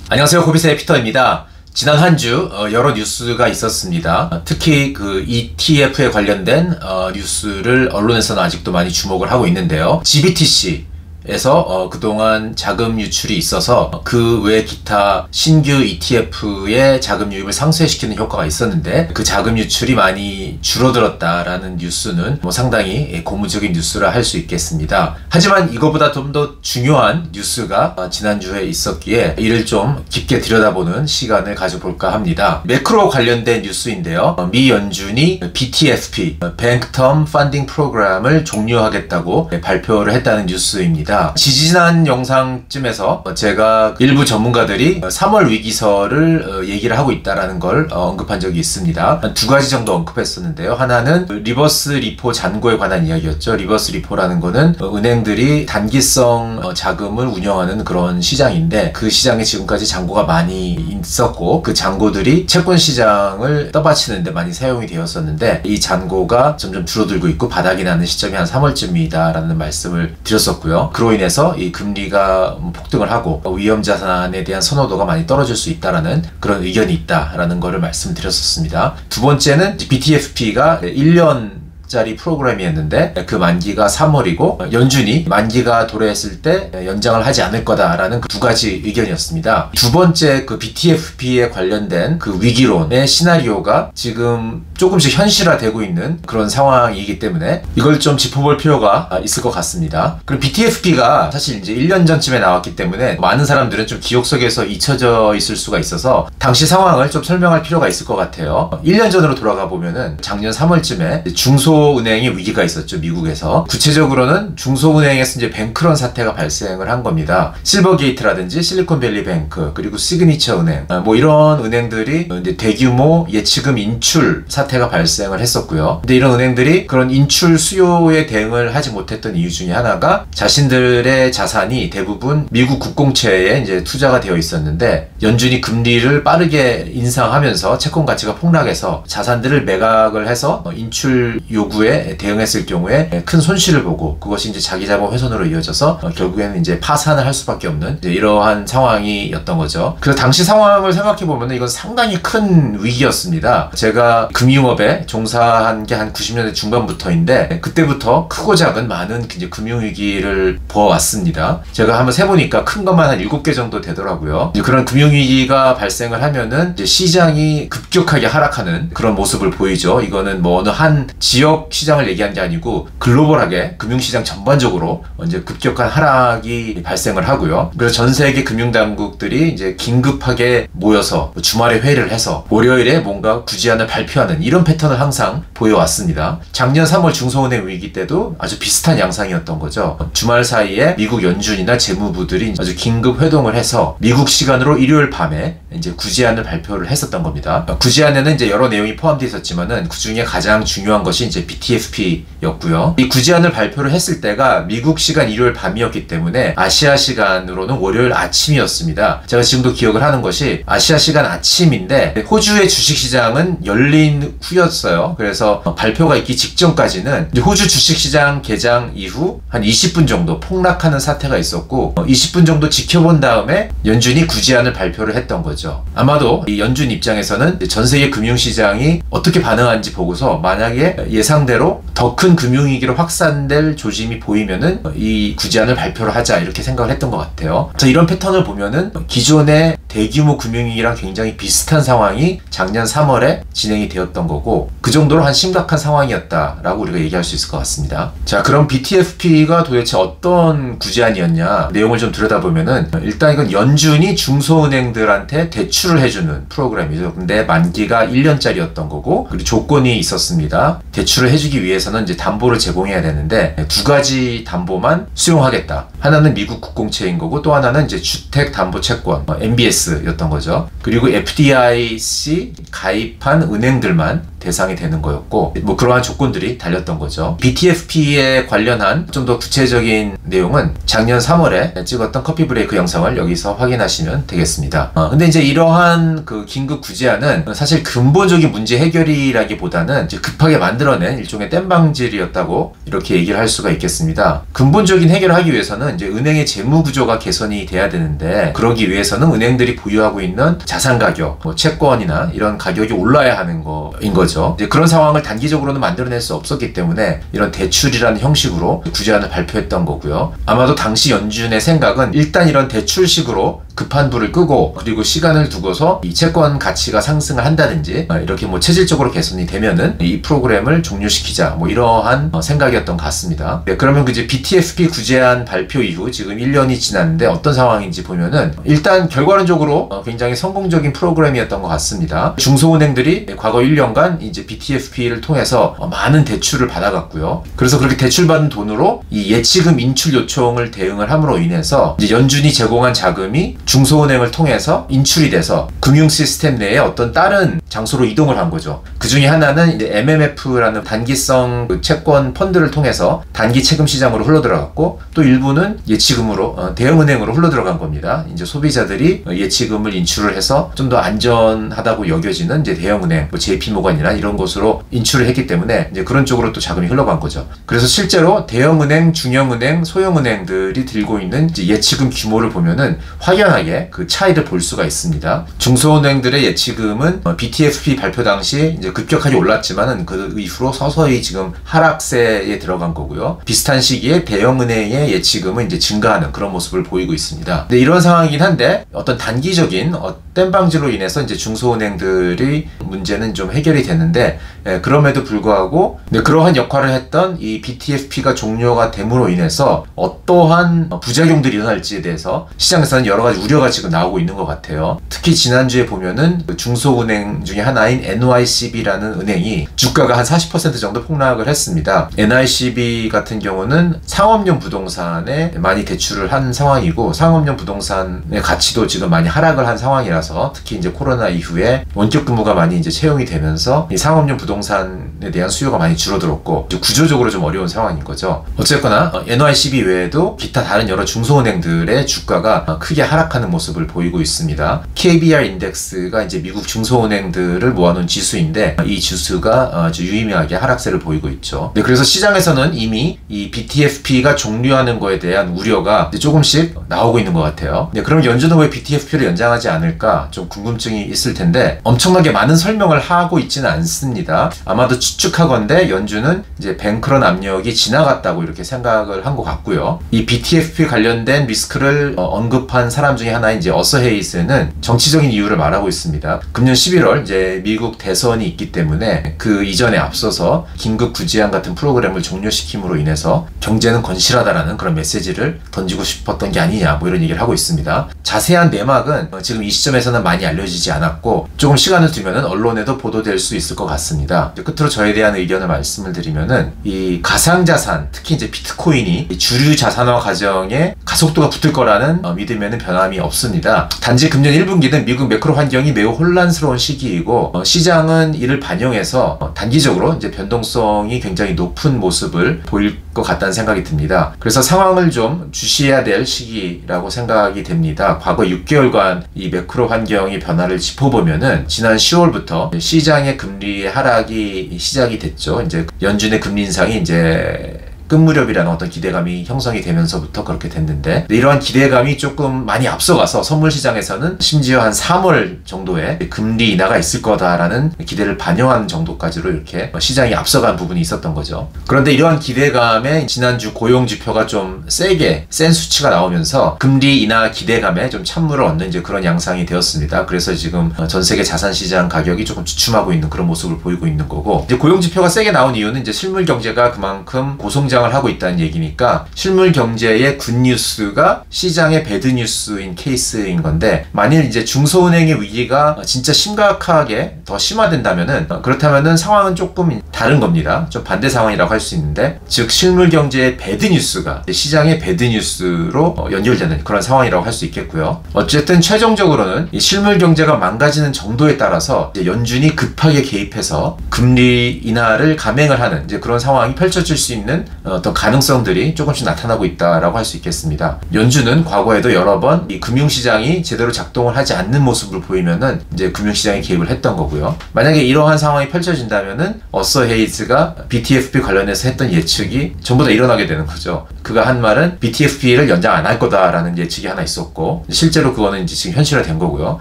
안녕하세요. 고비세의 피터입니다. 지난 한 주 여러 뉴스가 있었습니다. 특히 그 ETF에 관련된 뉴스를 언론에서는 아직도 많이 주목을 하고 있는데요. GBTC에서 그동안 자금 유출이 있어서 그 외 기타 신규 ETF의 자금 유입을 상쇄시키는 효과가 있었는데 그 자금 유출이 많이 줄어들었다라는 뉴스는 상당히 고무적인 뉴스라 할 수 있겠습니다. 하지만 이거보다 좀 더 중요한 뉴스가 지난주에 있었기에 이를 좀 깊게 들여다보는 시간을 가져볼까 합니다. 매크로 관련된 뉴스인데요. 미 연준이 BTFP, Bank Term Funding 프로그램을 종료하겠다고 발표를 했다는 뉴스입니다. 지지난 영상쯤에서 제가 일부 전문가들이 3월 위기설을 얘기를 하고 있다는 걸 언급한 적이 있습니다. 한 두 가지 정도 언급했었는데요. 하나는 리버스 리포 잔고에 관한 이야기였죠. 리버스 리포라는 거는 은행들이 단기성 자금을 운영하는 그런 시장인데 그 시장에 지금까지 잔고가 많이 있었고 그 잔고들이 채권 시장을 떠받치는데 많이 사용이 되었었는데 이 잔고가 점점 줄어들고 있고 바닥이 나는 시점이 한 3월쯤이다 라는 말씀을 드렸었고요. 그로 인해서 이 금리가 폭등을 하고 위험 자산에 대한 선호도가 많이 떨어질 수 있다라는 그런 의견이 있다라는 거를 말씀드렸었습니다. 두 번째는 BTFP가 1년 짜리 프로그램이었는데 그 만기가 3월이고 연준이 만기가 도래했을 때 연장을 하지 않을 거다라는 그 두 가지 의견이었습니다. 두 번째 그 BTFP에 관련된 그 위기론의 시나리오가 지금 조금씩 현실화되고 있는 그런 상황이기 때문에 이걸 좀 짚어볼 필요가 있을 것 같습니다. 그리고 BTFP가 사실 이제 1년 전쯤에 나왔기 때문에 많은 사람들은 좀 기억 속에서 잊혀져 있을 수가 있어서 당시 상황을 좀 설명할 필요가 있을 것 같아요. 1년 전으로 돌아가 보면은 작년 3월쯤에 중소은행의 위기가 있었죠. 미국에서. 구체적으로는 중소은행에서 이제 뱅크런 사태가 발생을 한 겁니다. 실버게이트라든지 실리콘밸리 뱅크 그리고 시그니처 은행 뭐 이런 은행들이 이제 대규모 예치금 인출 사태가 발생을 했었고요. 근데 이런 은행들이 그런 인출 수요에 대응을 하지 못했던 이유 중에 하나가 자신들의 자산이 대부분 미국 국공채에 이제 투자가 되어 있었는데 연준이 금리를 빠르게 인상하면서 채권 가치가 폭락해서 자산들을 매각을 해서 인출 요구에 대응했을 경우에 큰 손실을 보고 그것이 이제 자기 자본 훼손으로 이어져서 결국에는 이제 파산을 할 수밖에 없는 이러한 상황이었던 거죠. 그래서 당시 상황을 생각해 보면 이건 상당히 큰 위기였습니다. 제가 금융업에 종사한 게 한 90년대 중반부터인데 그때부터 크고 작은 많은 이제 금융위기를 보아왔습니다. 제가 한번 세보니까 큰 것만 한 7개 정도 되더라고요. 그런 금융위기가 발생을 하면은 이제 시장이 급격하게 하락하는 그런 모습을 보이죠. 이거는 뭐 어느 한 지역 시장을 얘기한 게 아니고 글로벌하게 금융시장 전반적으로 이제 급격한 하락이 발생을 하고요. 그래서 전 세계 금융당국들이 이제 긴급하게 모여서 주말에 회의를 해서 월요일에 뭔가 구제안을 발표하는 이런 패턴을 항상 보여왔습니다. 작년 3월 중소은행 위기 때도 아주 비슷한 양상이었던 거죠. 주말 사이에 미국 연준이나 재무부들이 아주 긴급 회동을 해서 미국 시간으로 일요일 밤에 이제 구제안을 발표를 했었던 겁니다. 구제안에는 이제 여러 내용이 포함되어 있었지만은 그 중에 가장 중요한 것이 이제 BTFP였고요. 이 구제안을 발표를 했을 때가 미국 시간 일요일 밤이었기 때문에 아시아 시간으로는 월요일 아침이었습니다. 제가 지금도 기억을 하는 것이 아시아 시간 아침인데 호주의 주식시장은 열린 후였어요. 그래서 발표가 있기 직전까지는 호주 주식시장 개장 이후 한 20분 정도 폭락하는 사태가 있었고 20분 정도 지켜본 다음에 연준이 구제안을 발표를 했던 거죠. 아마도 이 연준 입장에서는 전 세계 금융시장이 어떻게 반응하는지 보고서 만약에 예상대로 더 큰 금융위기로 확산될 조짐이 보이면은 이 구제안을 발표를 하자 이렇게 생각을 했던 것 같아요. 그래서 이런 패턴을 보면은 기존의 대규모 금융위기랑 굉장히 비슷한 상황이 작년 3월에 진행이 되었던 거고 그 정도로 한 심각한 상황이었다라고 우리가 얘기할 수 있을 것 같습니다. 자, 그럼 BTFP가 도대체 어떤 구제안이었냐 내용을 좀 들여다보면은 일단 이건 연준이 중소은행들한테 대출을 해주는 프로그램이죠. 근데 만기가 1년짜리였던 거고 그리고 조건이 있었습니다. 대출을 해주기 위해서는 이제 담보를 제공해야 되는데 두 가지 담보만 수용하겠다. 하나는 미국 국공채인 거고 또 하나는 이제 주택담보채권 MBS였던 거죠. 그리고 FDIC 가입한 은행들만 대상이 되는 거였고, 뭐 그러한 조건들이 달렸던 거죠. BTFP에 관련한 좀 더 구체적인 내용은 작년 3월에 찍었던 커피 브레이크 영상을 여기서 확인하시면 되겠습니다. 근데 이제 이러한 그 긴급 구제안은 사실 근본적인 문제 해결이라기보다는 이제 급하게 만들어낸 일종의 땜방질이었다고 이렇게 얘기를 할 수가 있겠습니다. 근본적인 해결을 하기 위해서는 이제 은행의 재무 구조가 개선이 돼야 되는데, 그러기 위해서는 은행들이 보유하고 있는 자산 가격, 뭐 채권이나 이런 가격이 올라야 하는 거인 거죠. 이제 그런 상황을 단기적으로는 만들어낼 수 없었기 때문에 이런 대출이라는 형식으로 구제안을 발표했던 거고요. 아마도 당시 연준의 생각은 일단 이런 대출식으로 급한 불을 끄고, 그리고 시간을 두고서 이 채권 가치가 상승을 한다든지 이렇게 뭐 체질적으로 개선이 되면은 이 프로그램을 종료시키자, 뭐 이러한 생각이었던 것 같습니다. 네, 그러면 그 이제 BTFP 구제안 발표 이후 지금 1년이 지났는데 어떤 상황인지 보면은, 일단 결과론적으로 굉장히 성공적인 프로그램이었던 것 같습니다. 중소은행들이 과거 1년간 이제 BTFP를 통해서 많은 대출을 받아갔고요. 그래서 그렇게 대출받은 돈으로 이 예치금 인출 요청을 대응을 함으로 인해서 이제 연준이 제공한 자금이 중소은행을 통해서 인출이 돼서 금융 시스템 내에 어떤 다른 장소로 이동을 한 거죠. 그 중에 하나는 이제 MMF라는 단기성 채권 펀드를 통해서 단기 채금 시장으로 흘러들어갔고, 또 일부는 예치금으로 대형은행으로 흘러들어간 겁니다. 이제 소비자들이 예치금을 인출을 해서 좀 더 안전하다고 여겨지는 이제 대형은행, 뭐 JP모건이나 이런 곳으로 인출을 했기 때문에 이제 그런 쪽으로 또 자금이 흘러간 거죠. 그래서 실제로 대형은행, 중형은행, 소형은행들이 들고 있는 이제 예치금 규모를 보면은 확연하게 그 차이를 볼 수가 있습니다. 중소은행들의 예치금은 BTFP 발표 당시 이제 급격하게 올랐지만은 그 이후로 서서히 지금 하락세에 들어간 거고요. 비슷한 시기에 대형은행의 예치금은 이제 증가하는 그런 모습을 보이고 있습니다. 근데 이런 상황이긴 한데, 어떤 단기적인 땜방지로 인해서 이제 중소은행들이 문제는 좀 해결이 됐는데, 그럼에도 불구하고 그러한 역할을 했던 이 BTFP가 종료가 됨으로 인해서 어떠한 부작용들이 일어날지에 대해서 시장에서는 여러 가지 우려가 지금 나오고 있는 것 같아요. 특히 지난주에 보면은 중소은행 중에 하나인 NYCB라는 은행이 주가가 한 40% 정도 폭락을 했습니다. NYCB 같은 경우는 상업용 부동산에 많이 대출을 한 상황이고, 상업용 부동산의 가치도 지금 많이 하락을 한 상황이라서, 특히 이제 코로나 이후에 원격 근무가 많이 이제 채용이 되면서 이 상업용 부동산에 대한 수요가 많이 줄어들었고, 이제 구조적으로 좀 어려운 상황인 거죠. 어쨌거나 NYCB 외에도 기타 다른 여러 중소은행들의 주가가 크게 하락하는 모습을 보이고 있습니다. KBR 인덱스가 이제 미국 중소은행들을 모아놓은 지수인데, 이 지수가 아주 유의미하게 하락세를 보이고 있죠. 네, 그래서 시장에서는 이미 이 BTFP가 종료하는 거에 대한 우려가 이제 조금씩 나오고 있는 것 같아요. 네, 그럼 연준은 왜 BTFP를 연장하지 않을까 좀 궁금증이 있을 텐데, 엄청나게 많은 설명을 하고 있지는 않습니다. 아마도 추측하건대 연준은 이제 뱅크런 압력이 지나갔다고 이렇게 생각을 한 것 같고요. 이 BTFP 관련된 리스크를 언급한 사람 중에 하나인 이제 어서 헤이스는 정치적인 이유를 말하고 있습니다. 금년 11월 이제 미국 대선이 있기 때문에 그 이전에 앞서서 긴급 구제안 같은 프로그램을 종료시킴으로 인해서 경제는 건실하다라는 그런 메시지를 던지고 싶었던 게 아니냐, 뭐 이런 얘기를 하고 있습니다. 자세한 내막은 지금 이 시점에서는 많이 알려지지 않았고, 조금 시간을 두면은 언론에도 보도될 수 있을 것 같습니다. 끝으로 저에 대한 의견을 말씀을 드리면은, 이 가상자산, 특히 이제 비트코인이 주류 자산화 과정에 가속도가 붙을 거라는 믿음에는 변함이 없습니다. 단지 금년 1분기는 미국 매크로 환경이 매우 혼란스러운 시기이고, 시장은 이를 반영해서 단기적으로 이제 변동성이 굉장히 높은 모습을 보일 것 같다는 생각이 듭니다. 그래서 상황을 좀 주시해야 될 시기라고 생각이 됩니다. 과거 6개월간 이 매크로 환경의 변화를 짚어보면은, 지난 10월부터 시장의 금리 하락이 시작이 됐죠. 이제 연준의 금리 인상이 이제 끝 무렵이라는 어떤 기대감이 형성이 되면서부터 그렇게 됐는데, 이러한 기대감이 조금 많이 앞서가서 선물 시장에서는 심지어 한 3월 정도에 금리 인하가 있을 거다라는 기대를 반영하는 정도까지로 이렇게 시장이 앞서간 부분이 있었던 거죠. 그런데 이러한 기대감에 지난주 고용 지표가 좀 세게 센 수치가 나오면서 금리 인하 기대감에 좀 찬물을 얻는 이제 그런 양상이 되었습니다. 그래서 지금 전 세계 자산 시장 가격이 조금 주춤하고 있는 그런 모습을 보이고 있는 거고, 이제 고용 지표가 세게 나온 이유는 이제 실물 경제가 그만큼 고성장 성장을 하고 있다는 얘기니까 실물 경제의 굿뉴스가 시장의 배드뉴스인 케이스인 건데, 만일 이제 중소은행의 위기가 진짜 심각하게 더 심화된다면은, 그렇다면은 상황은 조금 다른 겁니다. 좀 반대 상황이라고 할 수 있는데, 즉 실물 경제의 배드뉴스가 시장의 배드뉴스로 연결되는 그런 상황이라고 할 수 있겠고요. 어쨌든 최종적으로는 이 실물 경제가 망가지는 정도에 따라서 이제 연준이 급하게 개입해서 금리 인하를 감행을 하는 이제 그런 상황이 펼쳐질 수 있는 어떤 가능성들이 조금씩 나타나고 있다라고 할 수 있겠습니다. 연준은 과거에도 여러 번 이 금융시장이 제대로 작동을 하지 않는 모습을 보이면은 이제 금융시장에 개입을 했던 거고요. 만약에 이러한 상황이 펼쳐진다면은 어서 헤이즈가 BTFP 관련해서 했던 예측이 전부 다 일어나게 되는 거죠. 그가 한 말은 BTFP를 연장 안 할 거다라는 예측이 하나 있었고, 실제로 그거는 이제 지금 현실화된 거고요.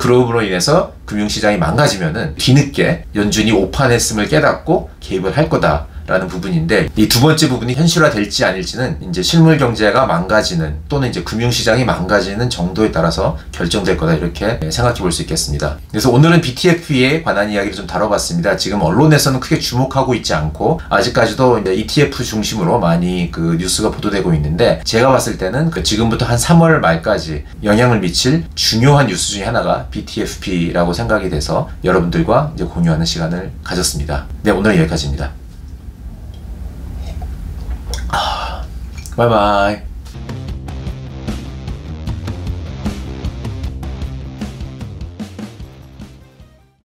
그럼으로 인해서 금융시장이 망가지면은 뒤늦게 연준이 오판했음을 깨닫고 개입을 할 거다 라는 부분인데, 이 두 번째 부분이 현실화될지 아닐지는 이제 실물 경제가 망가지는 또는 이제 금융시장이 망가지는 정도에 따라서 결정될 거다, 이렇게 생각해 볼 수 있겠습니다. 그래서 오늘은 BTFP에 관한 이야기를 좀 다뤄봤습니다. 지금 언론에서는 크게 주목하고 있지 않고 아직까지도 이제 ETF 중심으로 많이 그 뉴스가 보도되고 있는데, 제가 봤을 때는 그 지금부터 한 3월 말까지 영향을 미칠 중요한 뉴스 중에 하나가 BTFP라고 생각이 돼서 여러분들과 이제 공유하는 시간을 가졌습니다. 네, 오늘은 여기까지입니다. 바이바이.